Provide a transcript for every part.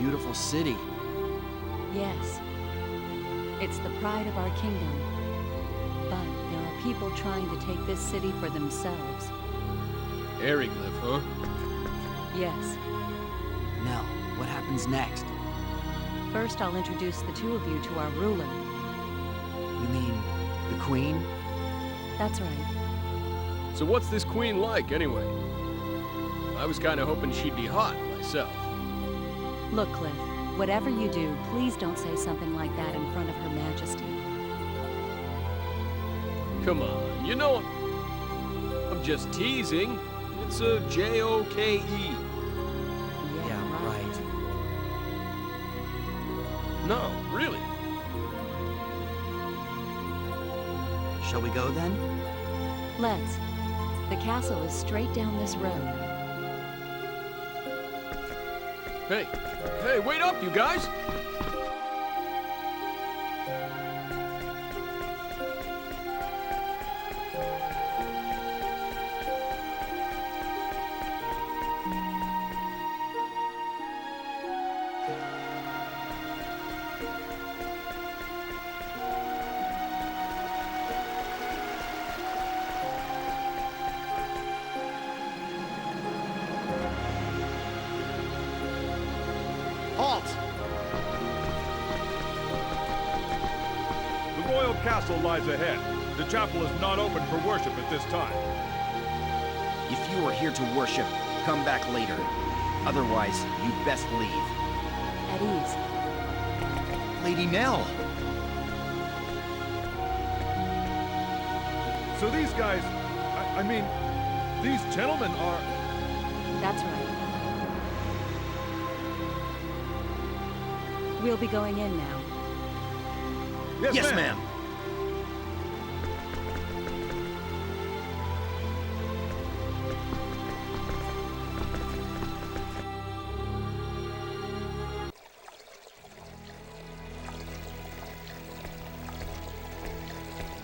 beautiful city. Yes. It's the pride of our kingdom. But there are people trying to take this city for themselves. Airyglyph, huh? Yes. Nell, what happens next? First, I'll introduce the two of you to our ruler. You mean the Queen? That's right. So what's this queen like, anyway? I was kinda hoping she'd be hot, myself. Look, Cliff, whatever you do, please don't say something like that in front of Her Majesty. Come on, you know I'm just teasing. It's a J-O-K-E. Yeah, right. No, really. Shall we go then? Let's. The castle is straight down this road. Hey, wait up, you guys! Halt! The royal castle lies ahead. The chapel is not open for worship at this time. If you are here to worship, come back later. Otherwise, you'd best leave. At ease. Lady Nell! So these guys, I mean, these gentlemen are... That's right. We'll be going in now. Yes, ma'am.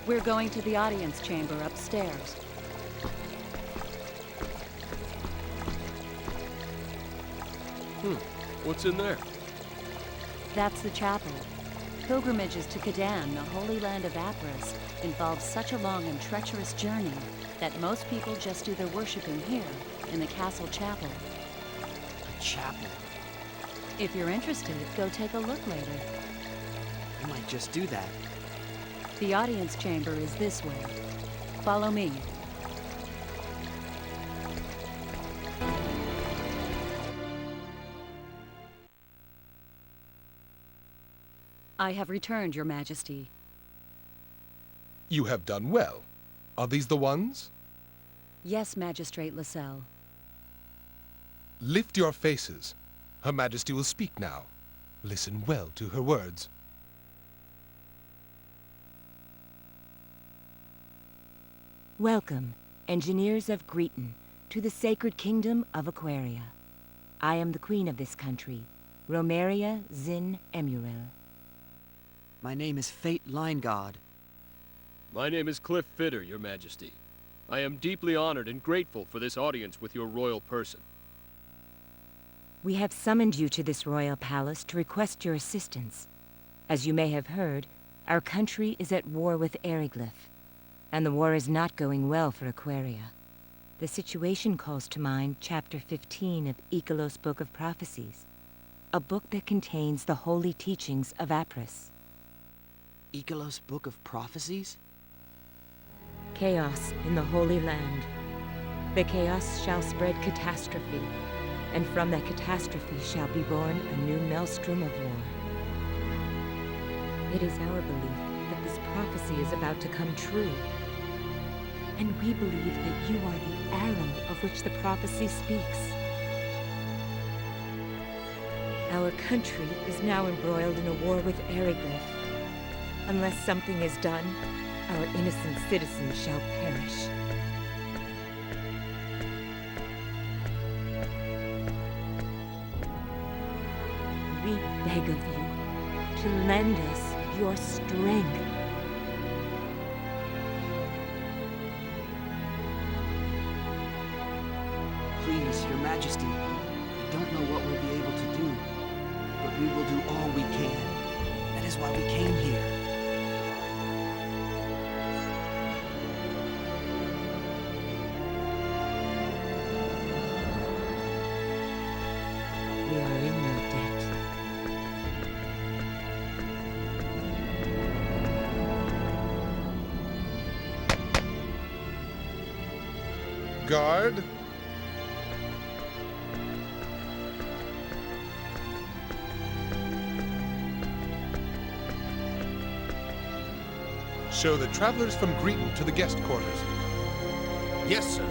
We're going to the audience chamber upstairs. What's in there? That's the chapel. Pilgrimages to Kadan, the holy land of Apris, involve such a long and treacherous journey that most people just do their worshiping here, in the castle chapel. A chapel. If you're interested, go take a look later. I might just do that. The audience chamber is this way. Follow me. I have returned, Your Majesty. You have done well. Are these the ones? Yes, Magistrate Lascelles. Lift your faces. Her Majesty will speak now. Listen well to her words. Welcome, engineers of Greeton, to the sacred kingdom of Aquaria. I am the queen of this country, Romeria Zin Emurel. My name is Fate Line God. My name is Cliff Fitter, Your Majesty. I am deeply honored and grateful for this audience with your royal person. We have summoned you to this royal palace to request your assistance. As you may have heard, our country is at war with Airyglyph, and the war is not going well for Aquaria. The situation calls to mind Chapter 15 of Aquios' Book of Prophecies, a book that contains the holy teachings of Apris. Aquios' Book of Prophecies? Chaos in the Holy Land. The chaos shall spread catastrophe, and from that catastrophe shall be born a new maelstrom of war. It is our belief that this prophecy is about to come true. And we believe that you are the arrow of which the prophecy speaks. Our country is now embroiled in a war with Airyglyph. Unless something is done, our innocent citizens shall perish. We beg of you to lend us your strength. Please, Your Majesty, I don't know what we'll be able to do. But we will do all we can. That is why we came here. We are in your debt. Guard? Show the travelers from Greeton to the guest quarters. Yes, sir.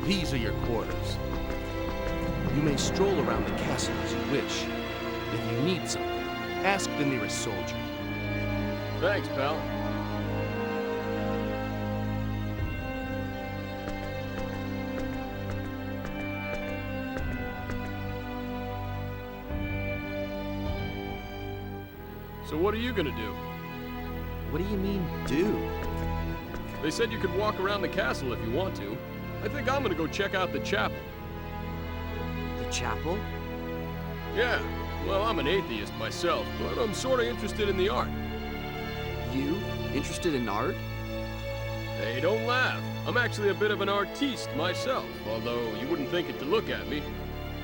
These are your quarters. You may stroll around the castle as you wish. If you need something, ask the nearest soldier. Thanks, pal. So what are you gonna do? What do you mean, do? They said you could walk around the castle if you want to. I think I'm gonna go check out the chapel. The chapel? Yeah, well, I'm an atheist myself, but I'm sorta interested in the art. You? Interested in art? Hey, don't laugh. I'm actually a bit of an artiste myself, although you wouldn't think it to look at me.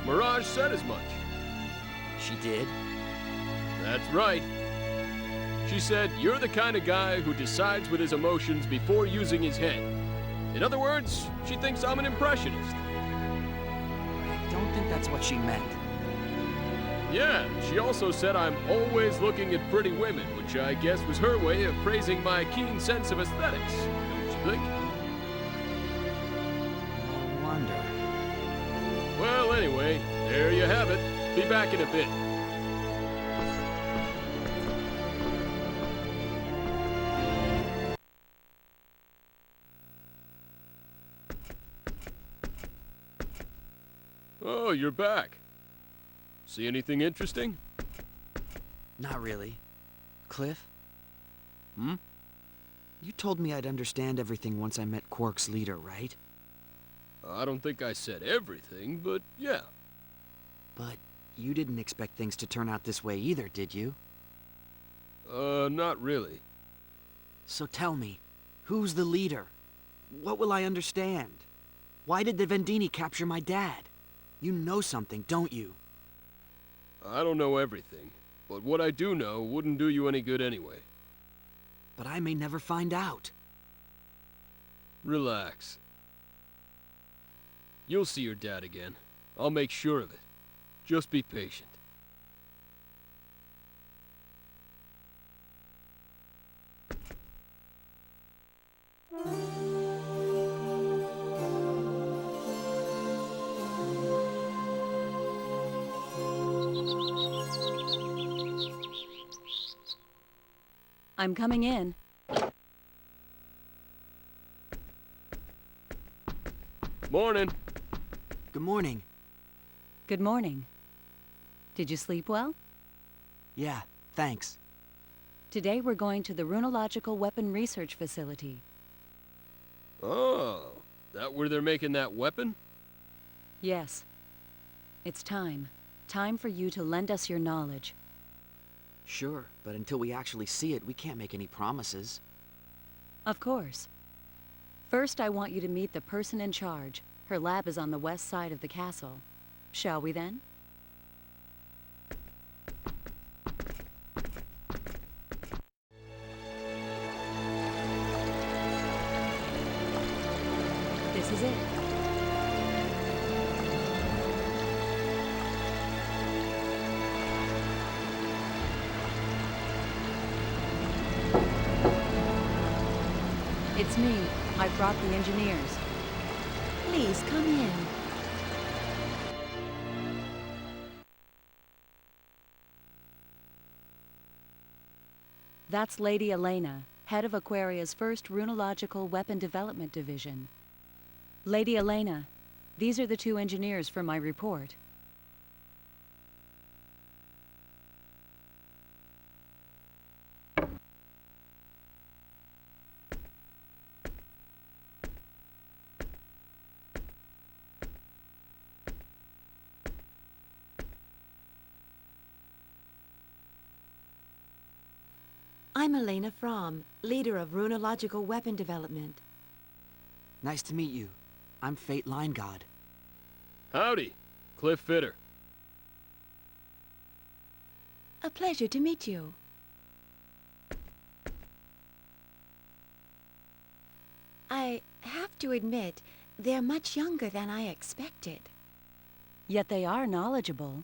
Mirage said as much. She did? That's right. She said, you're the kind of guy who decides with his emotions before using his head. In other words, she thinks I'm an impressionist. I don't think that's what she meant. Yeah, she also said I'm always looking at pretty women, which I guess was her way of praising my keen sense of aesthetics, don't you think? No wonder. Well, anyway, there you have it. Be back in a bit. Oh, you're back. See anything interesting? Not really. Cliff? Hmm? You told me I'd understand everything once I met Quark's leader, right? I don't think I said everything, but yeah. But you didn't expect things to turn out this way either, did you? Not really. So tell me, who's the leader? What will I understand? Why did the Vendini capture my dad? You know something, don't you? I don't know everything, but what I do know wouldn't do you any good anyway. But I may never find out. Relax. You'll see your dad again. I'll make sure of it. Just be patient. I'm coming in. Morning. Good morning. Good morning. Did you sleep well? Yeah, thanks. Today we're going to the Runological Weapon Research Facility. Oh, that where they're making that weapon? Yes. It's time. Time for you to lend us your knowledge. Sure, but until we actually see it, we can't make any promises. Of course. First, I want you to meet the person in charge. Her lab is on the west side of the castle. Shall we then? This is it. It's me. I brought the engineers. Please, come in. That's Lady Elena, head of Aquaria's first Runological Weapon Development Division. Lady Elena, these are the two engineers for my report. I'm Elena Fromm, leader of Runological Weapon Development. Nice to meet you. I'm Fate Line God. Howdy, Cliff Fitter. A pleasure to meet you. I have to admit, they're much younger than I expected. Yet they are knowledgeable.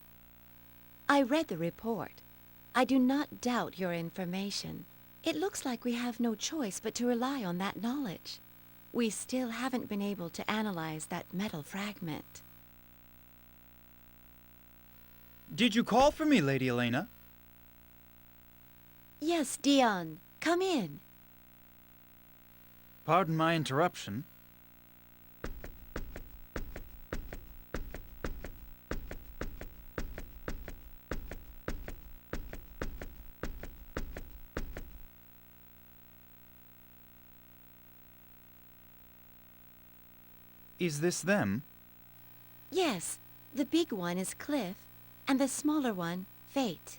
I read the report. I do not doubt your information. It looks like we have no choice but to rely on that knowledge. We still haven't been able to analyze that metal fragment. Did you call for me, Lady Elena? Yes, Dion. Come in. Pardon my interruption. Is this them? Yes, the big one is Cliff, and the smaller one, Fate.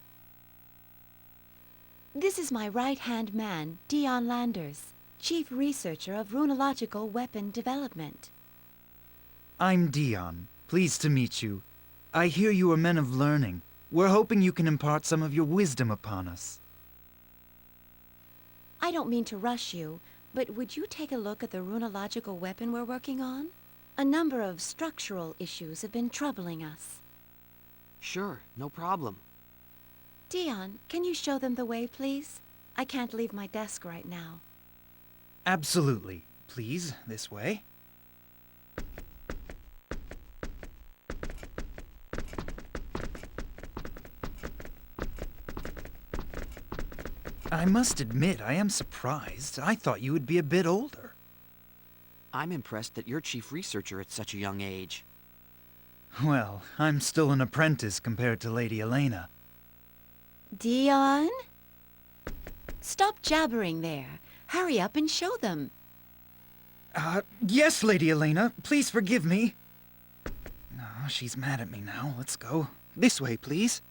This is my right-hand man, Dion Landers, Chief Researcher of Runological Weapon Development. I'm Dion. Pleased to meet you. I hear you are men of learning. We're hoping you can impart some of your wisdom upon us. I don't mean to rush you, but would you take a look at the runological weapon we're working on? A number of structural issues have been troubling us. Sure, no problem. Dion, can you show them the way, please? I can't leave my desk right now. Absolutely. Please, this way. I must admit, I am surprised. I thought you would be a bit older. I'm impressed that you're chief researcher at such a young age. Well, I'm still an apprentice compared to Lady Elena. Dion? Stop jabbering there. Hurry up and show them. Yes, Lady Elena. Please forgive me. Oh, she's mad at me now. Let's go. This way, please.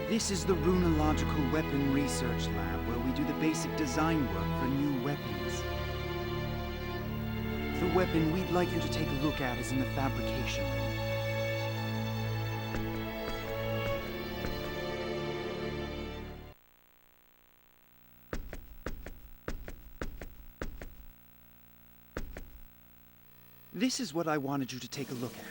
This is the Runological Weapon Research Lab, where we do the basic design work for new weapons. The weapon we'd like you to take a look at is in the fabrication room. This is what I wanted you to take a look at.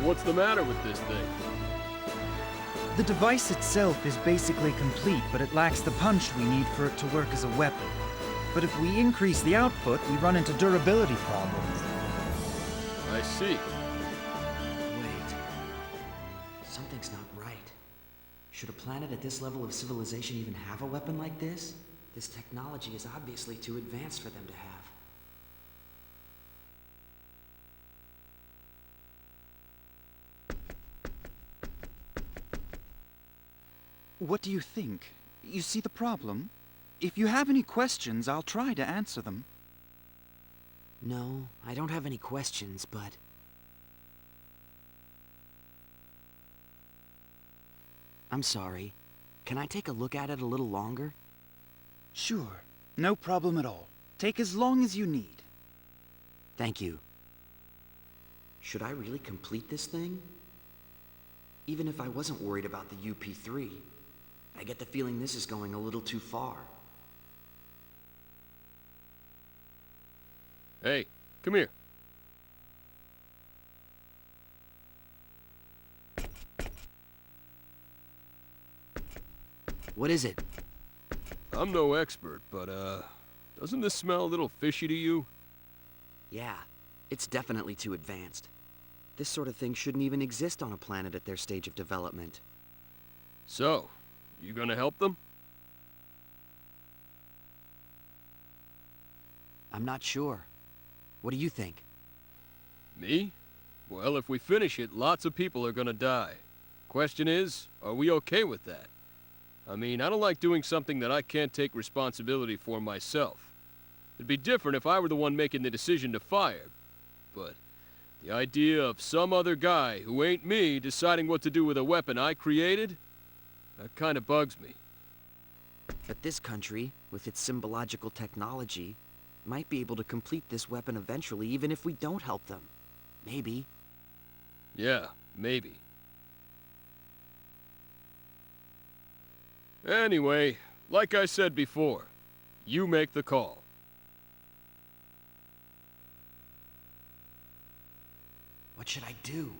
What's the matter with this thing? The device itself is basically complete, but it lacks the punch we need for it to work as a weapon. But if we increase the output, we run into durability problems. I see. Wait. Something's not right. Should a planet at this level of civilization even have a weapon like this? This technology is obviously too advanced for them to have. What do you think? You see the problem? If you have any questions, I'll try to answer them. No, I don't have any questions, but... I'm sorry. Can I take a look at it a little longer? Sure. No problem at all. Take as long as you need. Thank you. Should I really complete this thing? Even if I wasn't worried about the UP3, I get the feeling this is going a little too far. Hey, come here. What is it? I'm no expert, but, doesn't this smell a little fishy to you? Yeah, it's definitely too advanced. This sort of thing shouldn't even exist on a planet at their stage of development. So, you gonna help them? I'm not sure. What do you think? Me? Well, if we finish it, lots of people are gonna die. Question is, are we okay with that? I mean, I don't like doing something that I can't take responsibility for myself. It'd be different if I were the one making the decision to fire. But the idea of some other guy who ain't me deciding what to do with a weapon I created, that kinda bugs me. But this country, with its symbological technology, might be able to complete this weapon eventually even if we don't help them. Maybe. Yeah, maybe. Anyway, like I said before, you make the call. What should I do?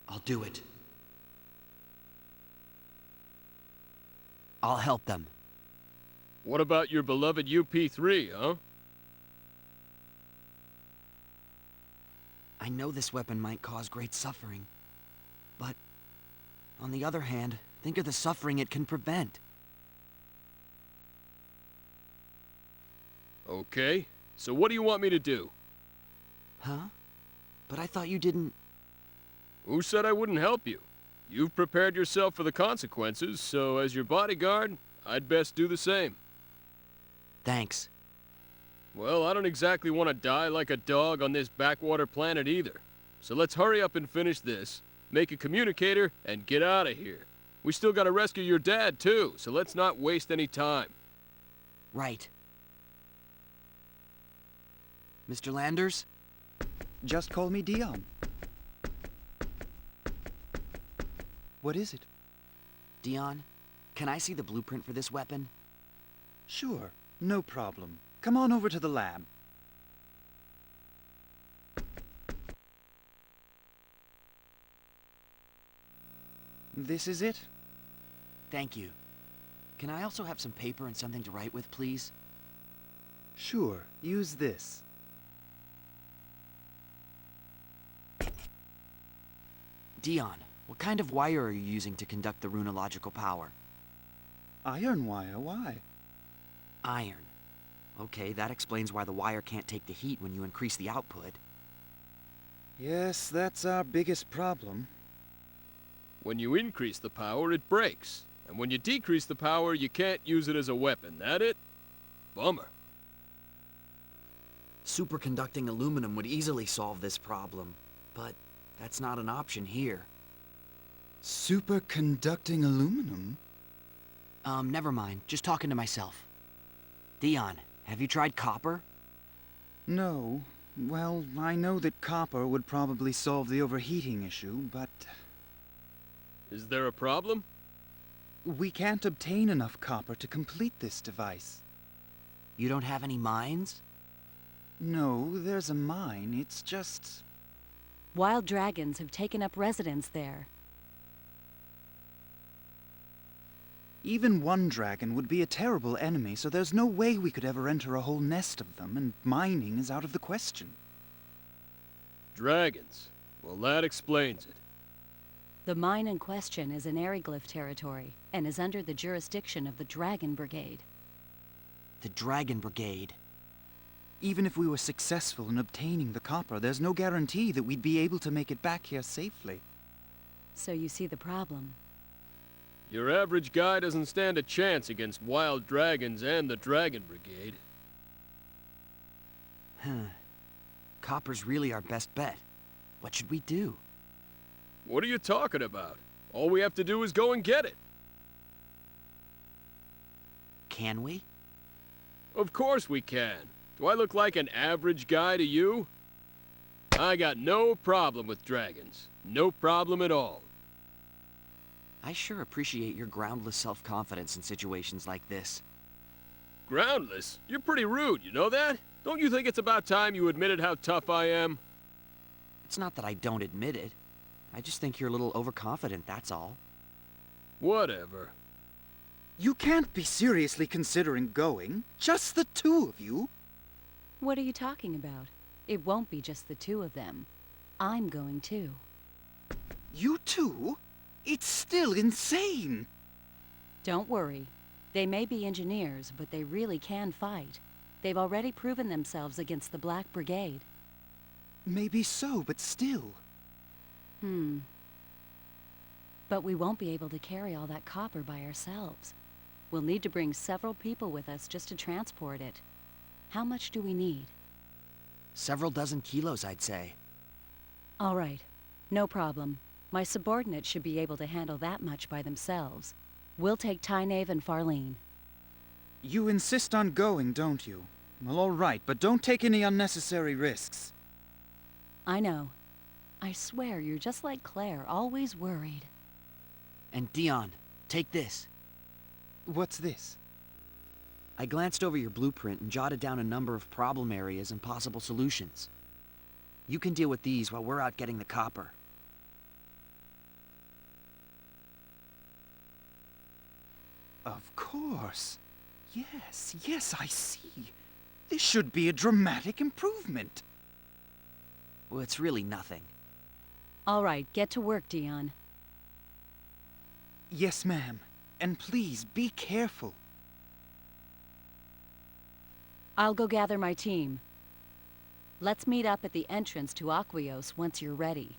I'll do it. I'll help them. What about your beloved UP3, huh? I know this weapon might cause great suffering, but on the other hand, think of the suffering it can prevent. Okay, so what do you want me to do? Huh? But I thought you didn't... Who said I wouldn't help you? You've prepared yourself for the consequences, so as your bodyguard, I'd best do the same. Thanks. Well, I don't exactly want to die like a dog on this backwater planet either. So let's hurry up and finish this, make a communicator, and get out of here. We still gotta rescue your dad, too, so let's not waste any time. Right. Mr. Landers? Just call me Dion. What is it? Dion, can I see the blueprint for this weapon? Sure, no problem. Come on over to the lab. This is it? Thank you. Can I also have some paper and something to write with, please? Sure, use this. Dion, what kind of wire are you using to conduct the runological power? Iron wire, why? Iron. Okay, that explains why the wire can't take the heat when you increase the output. Yes, that's our biggest problem. When you increase the power, it breaks. And when you decrease the power, you can't use it as a weapon. That it? Bummer. Superconducting aluminum would easily solve this problem, but that's not an option here. Superconducting aluminum? Never mind. Just talking to myself. Dion, have you tried copper? No. Well, I know that copper would probably solve the overheating issue, but... Is there a problem? we can't obtain enough copper to complete this device. You don't have any mines? No, there's a mine. It's just... Wild dragons have taken up residence there. Even one dragon would be a terrible enemy, so there's no way we could ever enter a whole nest of them, and mining is out of the question. Dragons. Well, that explains it. The mine in question is in Airyglyph territory, and is under the jurisdiction of the Dragon Brigade. The Dragon Brigade. Even if we were successful in obtaining the copper, there's no guarantee that we'd be able to make it back here safely. So you see the problem. Your average guy doesn't stand a chance against wild dragons and the Dragon Brigade. Copper's really our best bet. What should we do? What are you talking about? All we have to do is go and get it. Can we? Of course we can. Do I look like an average guy to you? I got no problem with dragons. No problem at all. I sure appreciate your groundless self-confidence in situations like this. Groundless? You're pretty rude, you know that? Don't you think it's about time you admitted how tough I am? It's not that I don't admit it. I just think you're a little overconfident, that's all. Whatever. You can't be seriously considering going. Just the two of you. What are you talking about? It won't be just the two of them. I'm going too. You two? It's still insane. Don't worry. They may be engineers, but they really can fight. They've already proven themselves against the Black Brigade. Maybe so, but still. But we won't be able to carry all that copper by ourselves. We'll need to bring several people with us just to transport it. How much do we need? Several dozen kilos, I'd say. All right. No problem. My subordinates should be able to handle that much by themselves. We'll take Tynaeve and Farlene. You insist on going, don't you? Well, all right, but don't take any unnecessary risks. I know. I swear you're just like Claire, always worried. And Dion, take this. What's this? I glanced over your blueprint and jotted down a number of problem areas and possible solutions. You can deal with these while we're out getting the copper. Of course. Yes, I see. This should be a dramatic improvement. Well, it's really nothing. All right, get to work, Dion. Yes, ma'am. And please, be careful. I'll go gather my team. Let's meet up at the entrance to Aquios once you're ready.